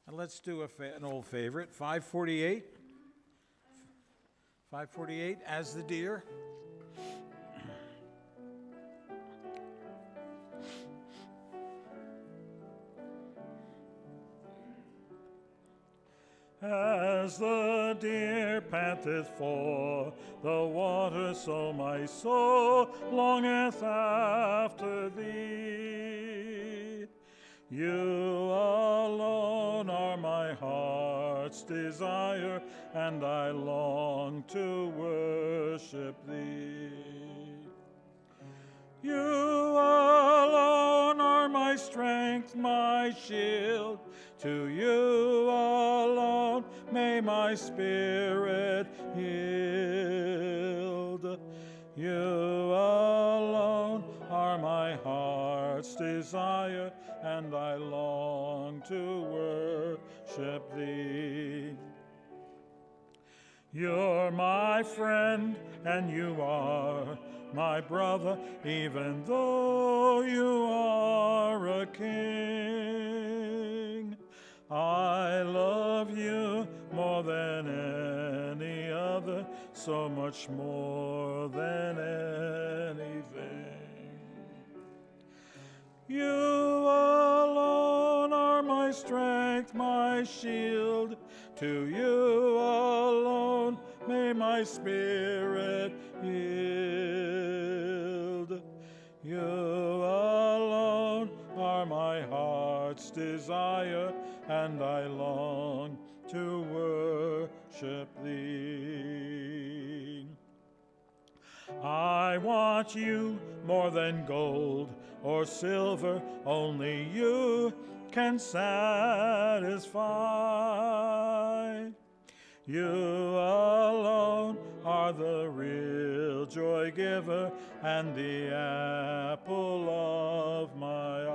And let's do an old favorite, 548. 548, As the Deer. As the deer panteth for the water, so my soul longeth after thee. You alone are my heart's desire, and I long to worship thee. You alone are my strength, my shield. To you alone may my spirit yield. You alone are my heart's desire, and I long to worship thee. You're my friend, and you are my brother, even though you are a king. I love you more than any other, so much more than anything. You alone are my strength, my shield. To you alone may my spirit yield. You alone are my heart's desire, and I long to worship thee. I want you more than gold or silver, only you can satisfy. You alone are the real joy giver and the apple of my eye.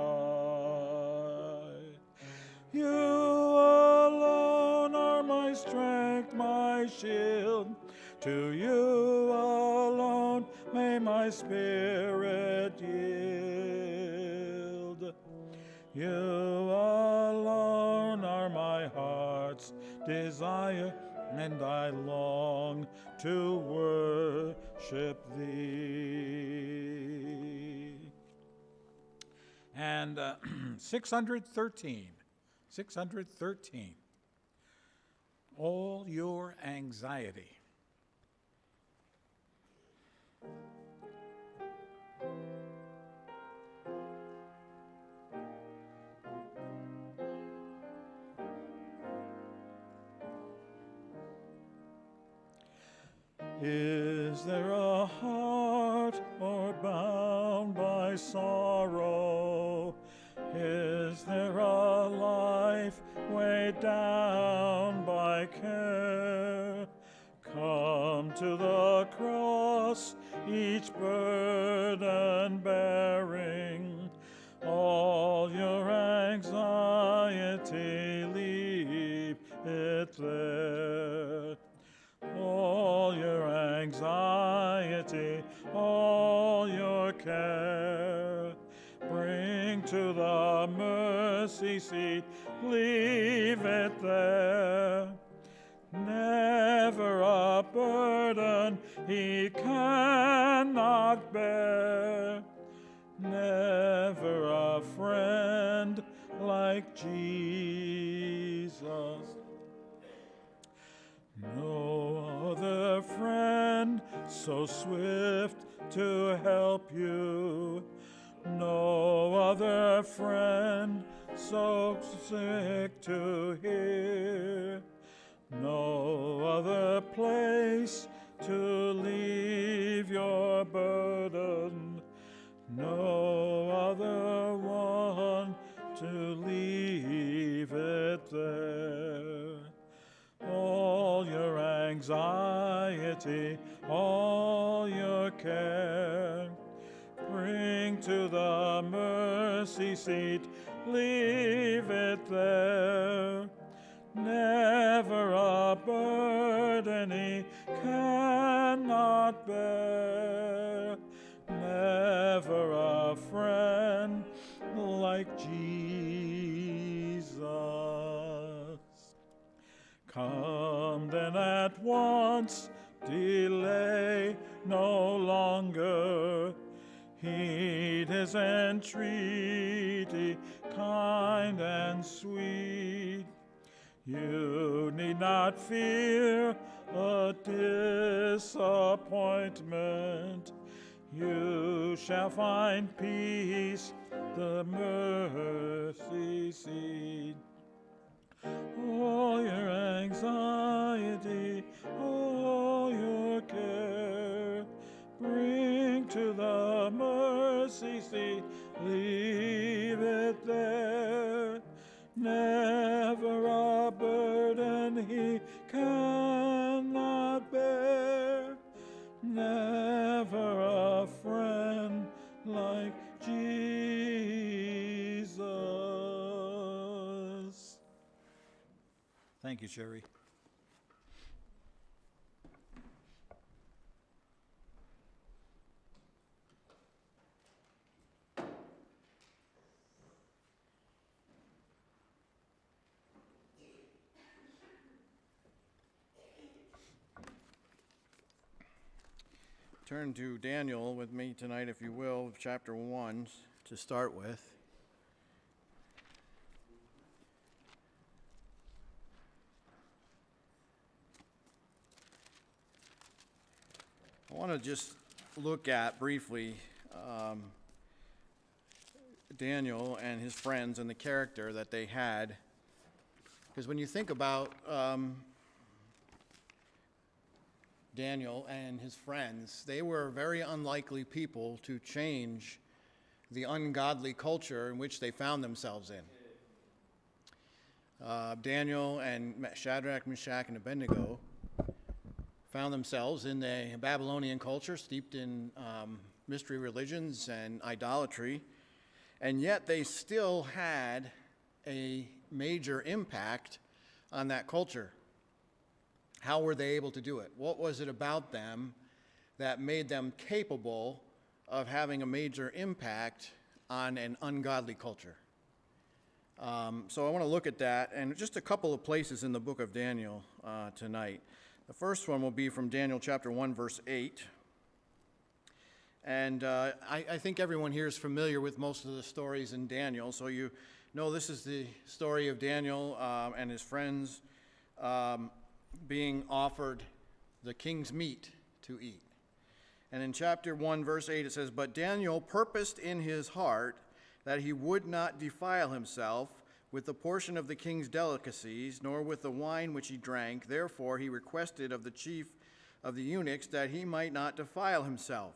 You alone are my strength, my shield. To you alone may my spirit yield. You alone are my heart's desire, and I long to worship thee. And 613. 613. All your anxiety. Is there a heart more bound by sorrow? Is there a life weighed down by care? Come to the cross, each burden bearing. All your anxiety, leave it there. All your anxiety, all your care, bring to the mercy seat, leave it there. Never a burden he cannot bear, never a friend like Jesus. No other friend so swift to help you, no other friend so sick to hear, no other place to leave your burden, no other one to leave it there. All your anxiety, all your care, bring to the mercy seat, leave it there. Never a burden he cannot bear, never a friend like Jesus. Come then at once, delay no longer. Heed his entreaty, kind and sweet. You need not fear a disappointment. You shall find peace, the mercy seat. All your anxiety, all your care, bring to the mercy seat, leave it there. Never a burden he cannot bear, never a friend like Jesus. Thank you, Sherry. Turn to Daniel with me tonight, if you will, chapter 1 to start with. I want to just look at briefly Daniel and his friends and the character that they had. Because when you think about Daniel and his friends, they were very unlikely people to change the ungodly culture in which they found themselves in. Daniel and Shadrach, Meshach, and Abednego found themselves in the Babylonian culture, steeped in mystery religions and idolatry, and yet they still had a major impact on that culture. How were they able to do it? What was it about them that made them capable of having a major impact on an ungodly culture? So I want to look at that, and just a couple of places in the book of Daniel tonight. The first one will be from Daniel chapter 1, verse 8. And I think everyone here is familiar with most of the stories in Daniel, so you know this is the story of Daniel and his friends being offered the king's meat to eat. And in chapter 1, verse 8, it says, "But Daniel purposed in his heart that he would not defile himself with the portion of the king's delicacies, nor with the wine which he drank. Therefore he requested of the chief of the eunuchs that he might not defile himself."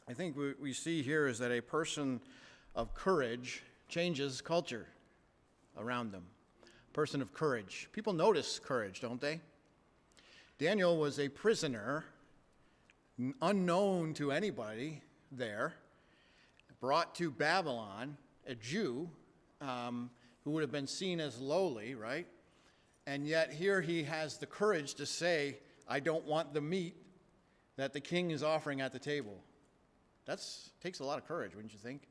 I think what we see here is that a person of courage changes culture around them. Person of courage. People notice courage, don't they? Daniel was a prisoner, unknown to anybody there, brought to Babylon, a Jew who would have been seen as lowly, right? And yet here he has the courage to say, "I don't want the meat that the king is offering at the table." That takes a lot of courage, wouldn't you think?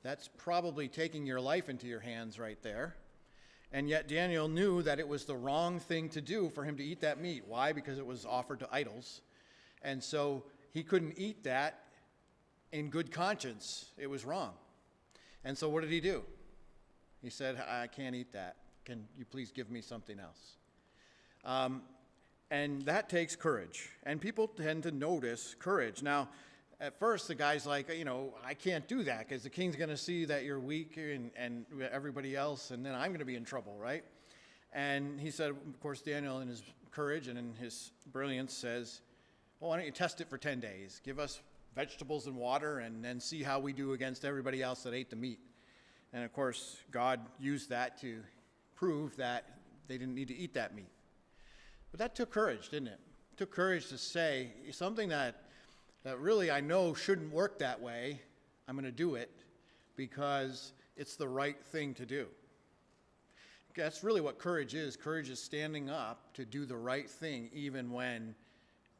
That's probably taking your life into your hands right there. And yet Daniel knew that it was the wrong thing to do for him to eat that meat. Why? Because it was offered to idols. And so he couldn't eat that in good conscience. It was wrong. And so what did he do? He said, "I can't eat that. Can you please give me something else?" And that takes courage. And people tend to notice courage. Now, at first, the guy's like, "I can't do that because the king's going to see that you're weak and everybody else, and then I'm going to be in trouble, right?" And he said, of course, Daniel in his courage and in his brilliance says, "Well, why don't you test it for 10 days? Give us vegetables and water and then see how we do against everybody else that ate the meat." And of course, God used that to prove that they didn't need to eat that meat. But that took courage, didn't it? It took courage to say something that really I know shouldn't work that way. I'm going to do it because it's the right thing to do. That's really what courage is. Courage is standing up to do the right thing even when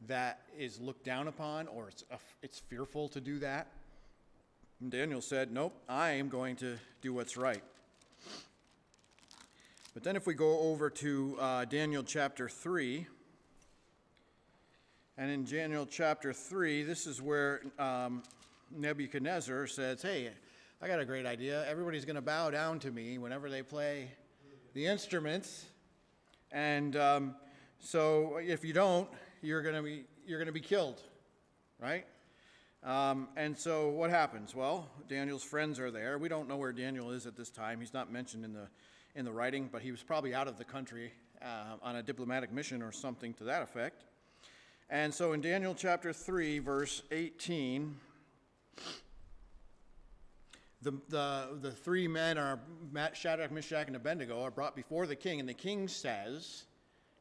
that is looked down upon or it's fearful to do that. And Daniel said, "Nope, I am going to do what's right." But then if we go over to Daniel chapter 3, and in Daniel chapter 3, this is where Nebuchadnezzar says, hey, I got a great idea. Everybody's going to bow down to me whenever they play the instruments. And so if you don't, you're going to be killed, right? And so what happens? Well, Daniel's friends are there. We don't know where Daniel is at this time. He's not mentioned in the writing, but he was probably out of the country on a diplomatic mission or something to that effect. And so in Daniel chapter 3, verse 18, the three men are Shadrach, Meshach, and Abednego are brought before the king, and the king says,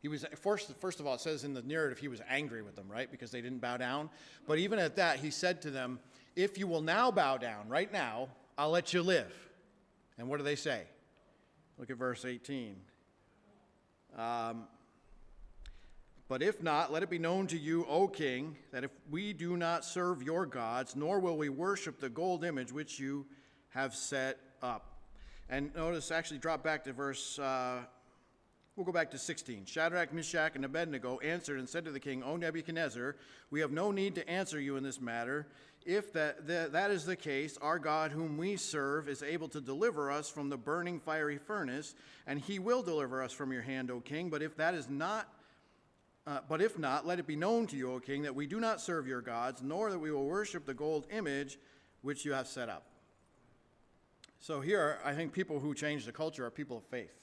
he was first of all, it says in the narrative he was angry with them, right, because they didn't bow down. But even at that, he said to them, if you will now bow down, right now, I'll let you live. And what do they say? Look at verse 18. But if not, let it be known to you, O king, that if we do not serve your gods, nor will we worship the gold image which you have set up. And notice, actually drop back to verse, we'll go back to 16. Shadrach, Meshach, and Abednego answered and said to the king, O Nebuchadnezzar, we have no need to answer you in this matter. If that is the case, our God whom we serve is able to deliver us from the burning fiery furnace, and he will deliver us from your hand, O king. But if not, let it be known to you, O king, that we do not serve your gods, nor that we will worship the gold image which you have set up. So here, I think people who change the culture are people of faith.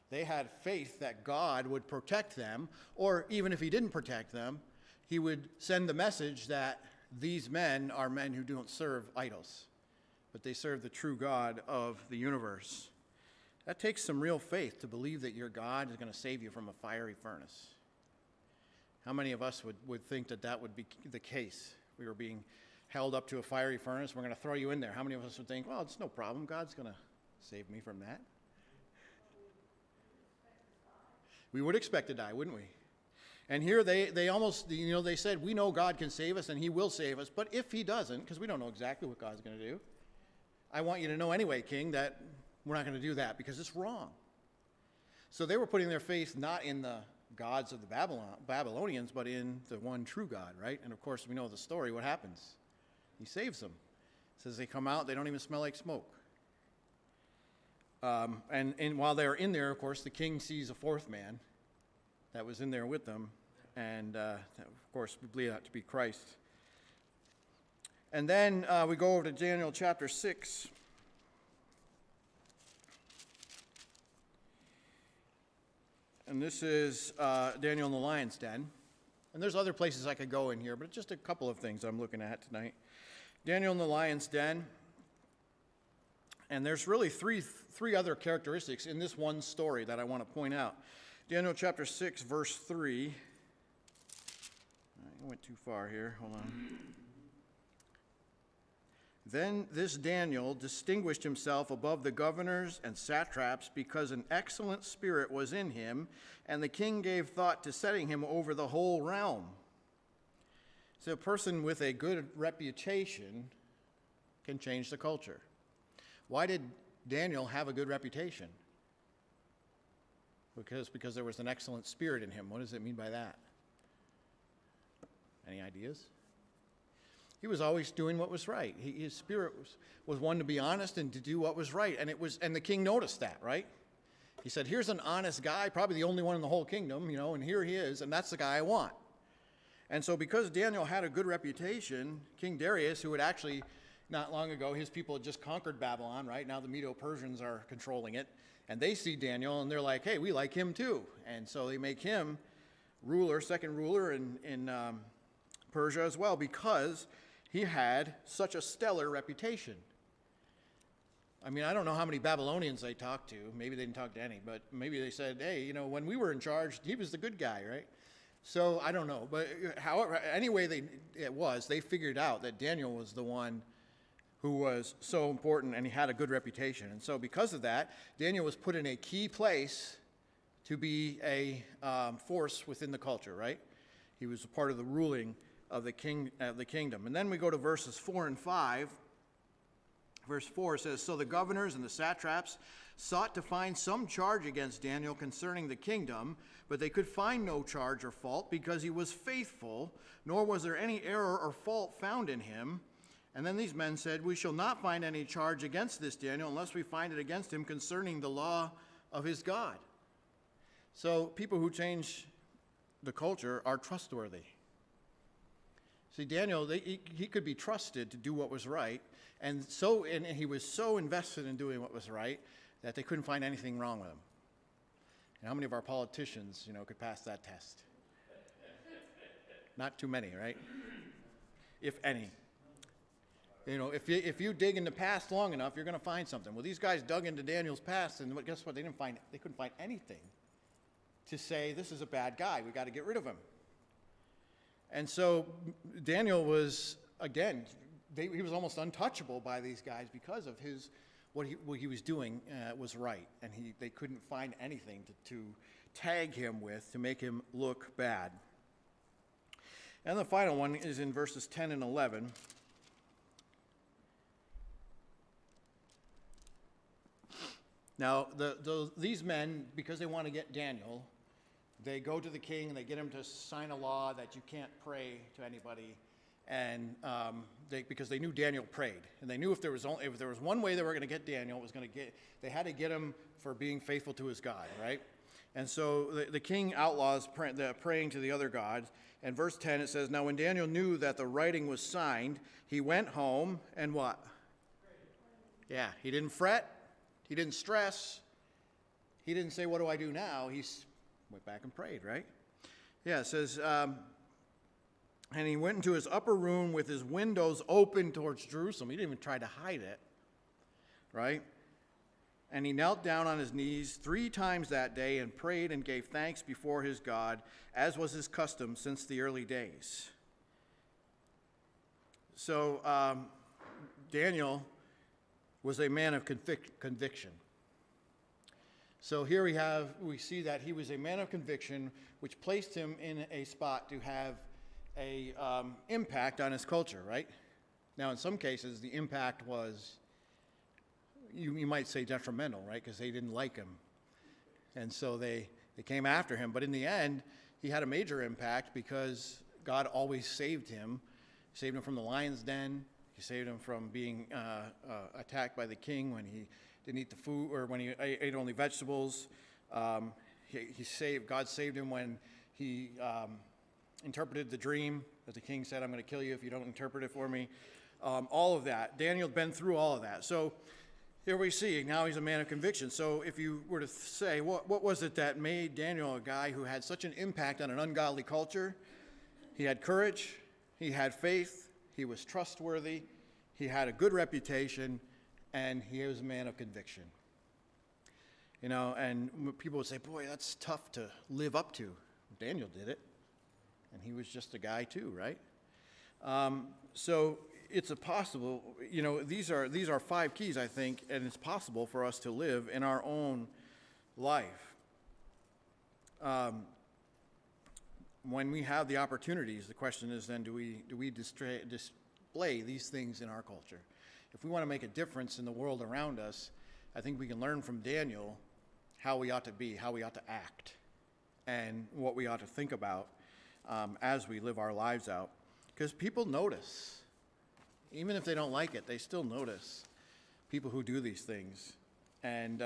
They had faith that God would protect them, or even if he didn't protect them, he would send the message that these men are men who don't serve idols, but they serve the true God of the universe. That takes some real faith to believe that your God is going to save you from a fiery furnace. How many of us would think that would be the case? We were being held up to a fiery furnace, we're going to throw you in there. How many of us would think, well, it's no problem, God's going to save me from that? We would expect to die, wouldn't we? And here they almost, they said, we know God can save us and he will save us, but if he doesn't, because we don't know exactly what God's going to do, I want you to know anyway, king, that we're not going to do that because it's wrong. So they were putting their faith not in the gods of the Babylonians, but in the one true God, right? And of course, we know the story. What happens? He saves them. It says they come out, they don't even smell like smoke. And while they're in there, of course, the king sees a fourth man that was in there with them, and that, of course, we believe that to be Christ. And then we go over to Daniel chapter 6. And this is Daniel in the lion's den. And there's other places I could go in here, but just a couple of things I'm looking at tonight. Daniel in the lion's den. And there's really three other characteristics in this one story that I want to point out. Daniel chapter 6, verse 3. I went too far here. Hold on. Then this Daniel distinguished himself above the governors and satraps because an excellent spirit was in him, and the king gave thought to setting him over the whole realm. So a person with a good reputation can change the culture. Why did Daniel have a good reputation? Because there was an excellent spirit in him. What does it mean by that? Any ideas? He was always doing what was right. His spirit was one to be honest and to do what was right. And the king noticed that, right? He said, here's an honest guy, probably the only one in the whole kingdom, and here he is, and that's the guy I want. And so because Daniel had a good reputation, King Darius, who had actually, not long ago, his people had just conquered Babylon, right? Now the Medo-Persians are controlling it. And they see Daniel, and they're like, hey, we like him too. And so they make him second ruler in Persia as well, because he had such a stellar reputation. I mean, I don't know how many Babylonians they talked to. Maybe they didn't talk to any, but maybe they said, hey, when we were in charge, he was the good guy, right? So I don't know. But however, anyway they figured out that Daniel was the one who was so important, and he had a good reputation. And so because of that, Daniel was put in a key place to be a force within the culture, right? He was a part of the ruling of the kingdom. And then we go to verses 4 and 5, Verse 4 says, "So the governors and the satraps sought to find some charge against Daniel concerning the kingdom, but they could find no charge or fault because he was faithful, nor was there any error or fault found in him. And then these men said, 'We shall not find any charge against this Daniel unless we find it against him concerning the law of his God.'" So people who change the culture are trustworthy. See, Daniel, he could be trusted to do what was right, and he was so invested in doing what was right that they couldn't find anything wrong with him. And how many of our politicians, could pass that test? Not too many, right? If any. If you dig in the past long enough, you're going to find something. Well, these guys dug into Daniel's past, and guess what? They couldn't find anything to say, this is a bad guy. We got to get rid of him. And so Daniel was, again, he was almost untouchable by these guys because of what he was doing was right, and they couldn't find anything to tag him with to make him look bad. And the final one is in verses 10 and 11. Now, these men, because they want to get Daniel, they go to the king and they get him to sign a law that you can't pray to anybody, and because they knew Daniel prayed, and they knew if there was one way they were going to get Daniel, they had to get him for being faithful to his God, right? And so the king outlaws praying to the other gods. And verse 10 it says, "Now when Daniel knew that the writing was signed, he went home and what? Yeah, he didn't fret. He didn't stress. He didn't say, 'What do I do now?' He went back and prayed," right? Yeah, it says, "And he went into his upper room with his windows open towards Jerusalem." He didn't even try to hide it, right? "And he knelt down on his knees 3 times that day and prayed and gave thanks before his God, as was his custom since the early days." So Daniel was a man of conviction. So here we see that he was a man of conviction, which placed him in a spot to have a impact on his culture, right? Now, in some cases, the impact was, you might say, detrimental, right? Because they didn't like him. And so they came after him. But in the end, he had a major impact because God always saved him. He saved him from the lion's den. He saved him from being attacked by the king when he didn't eat the food, or when he ate only vegetables. God saved him when he interpreted the dream that the king said, "I'm going to kill you if you don't interpret it for me." All of that. Daniel's been through all of that. So here we see, now he's a man of conviction. So if you were to say, what was it that made Daniel a guy who had such an impact on an ungodly culture? He had courage. He had faith. He was trustworthy. He had a good reputation. And he was a man of conviction. And people would say, boy, that's tough to live up to. Daniel did it. And he was just a guy too, right? So it's possible, these are 5 keys, I think, and it's possible for us to live in our own life. When we have the opportunities, the question is then, do we display these things in our culture? If we want to make a difference in the world around us, I think we can learn from Daniel how we ought to be, how we ought to act, and what we ought to think about as we live our lives out. Because people notice. Even if they don't like it, they still notice people who do these things. And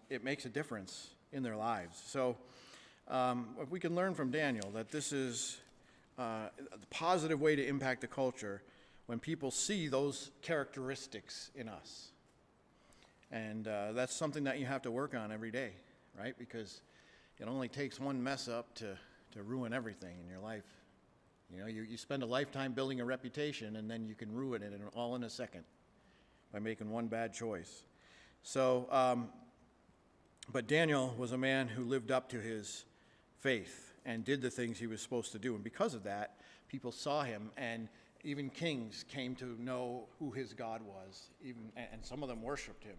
it makes a difference in their lives. So if we can learn from Daniel that this is a positive way to impact the culture, when people see those characteristics in us. And that's something that you have to work on every day, right? Because it only takes one mess up to ruin everything in your life. You spend a lifetime building a reputation, and then you can ruin it all in a second by making one bad choice. So, but Daniel was a man who lived up to his faith and did the things he was supposed to do. And because of that, people saw him, and even kings came to know who his God was, and some of them worshiped him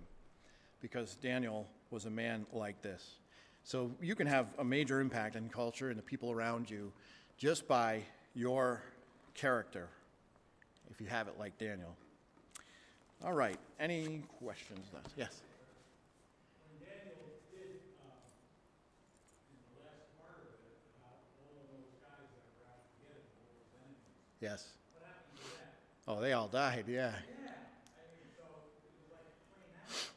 because Daniel was a man like this. So you can have a major impact on culture and the people around you just by your character, if you have it like Daniel. All right, any questions left? Yes? When Daniel did, in the last part of it, about all of those guys that were out to get him, all his enemies, Yes. what happened to them? Oh, they all died, yeah. Yeah, I mean, so it was like playing out after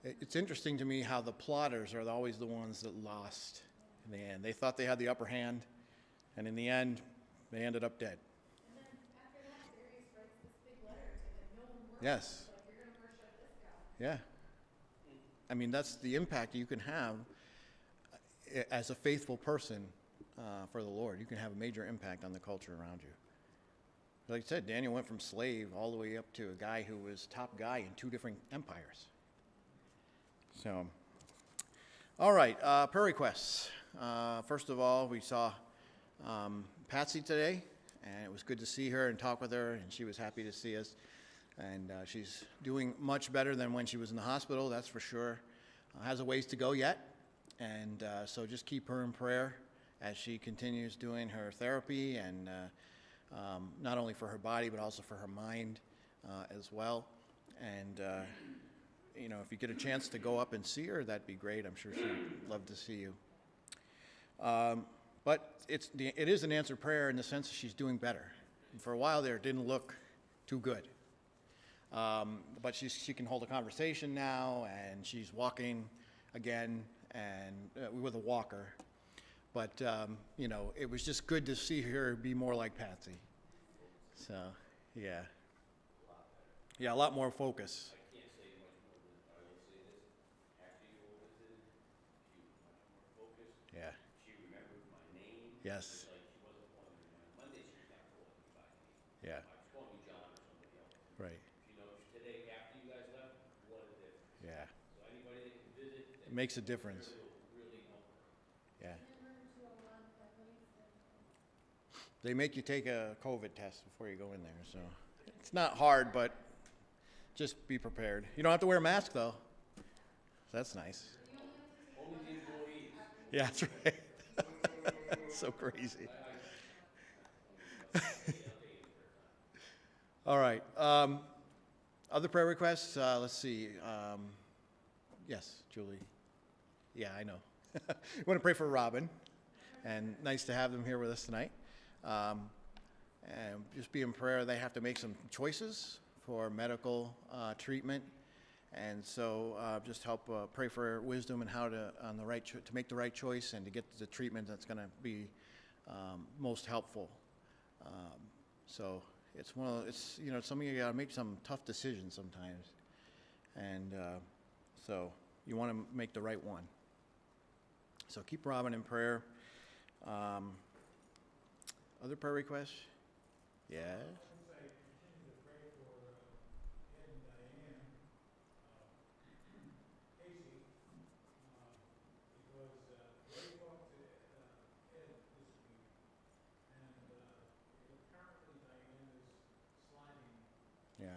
that. It's interesting to me how the plotters are always the ones that lost in the end. They thought they had the upper hand, and in the end, they ended up dead. And then after that, Darius writes this big letter to him. No one worships. Yes. Like, you're going to worship this guy. Yeah. I mean, that's the impact you can have as a faithful person for the Lord. You can have a major impact on the culture around you. Like I said, Daniel went from slave all the way up to a guy who was top guy in 2 different empires. So, all right, prayer requests. First of all, we saw Patsy today, and it was good to see her and talk with her, and she was happy to see us. And she's doing much better than when she was in the hospital, that's for sure. Has a ways to go yet, and so just keep her in prayer as she continues doing her therapy, and not only for her body, but also for her mind as well. And you know, if you get a chance to go up and see her, that'd be great. I'm sure she'd love to see you. But it is an answered prayer in the sense that she's doing better. And for a while there, it didn't look too good. But she can hold a conversation now, and she's walking again, and with a walker. But you know, it was just good to see her be more like Patsy. So, yeah, a lot more focus. I can't say much more than I will say this. After you all visited, she was much more focused. Yeah. She remembered my name. Yes. Like she wasn't calling me on Monday. She was not calling me by name. Yeah. She was calling me John or somebody else. Right. You know, today after you guys left, what a difference. Yeah. So anybody that can visit, It makes a difference. will really help her. Yeah. Remember to alarm families and They make you take a COVID test before you go in there, so it's not hard, but just be prepared. You don't have to wear a mask though. That's nice. Only the employees. Yeah, that's right. So crazy. All right. Other prayer requests? Let's see. Yes, Julie. Yeah, I know. We want to pray for Robin, and nice to have them here with us tonight. And just be in prayer. They have to make some choices for medical treatment, and so just help pray for wisdom and how to to make the right choice and to get the treatment that's going to be most helpful. So it's you know, some of you got to make some tough decisions sometimes, and so you want to make the right one. So keep Robin in prayer. Other prayer requests? Yeah. Yeah.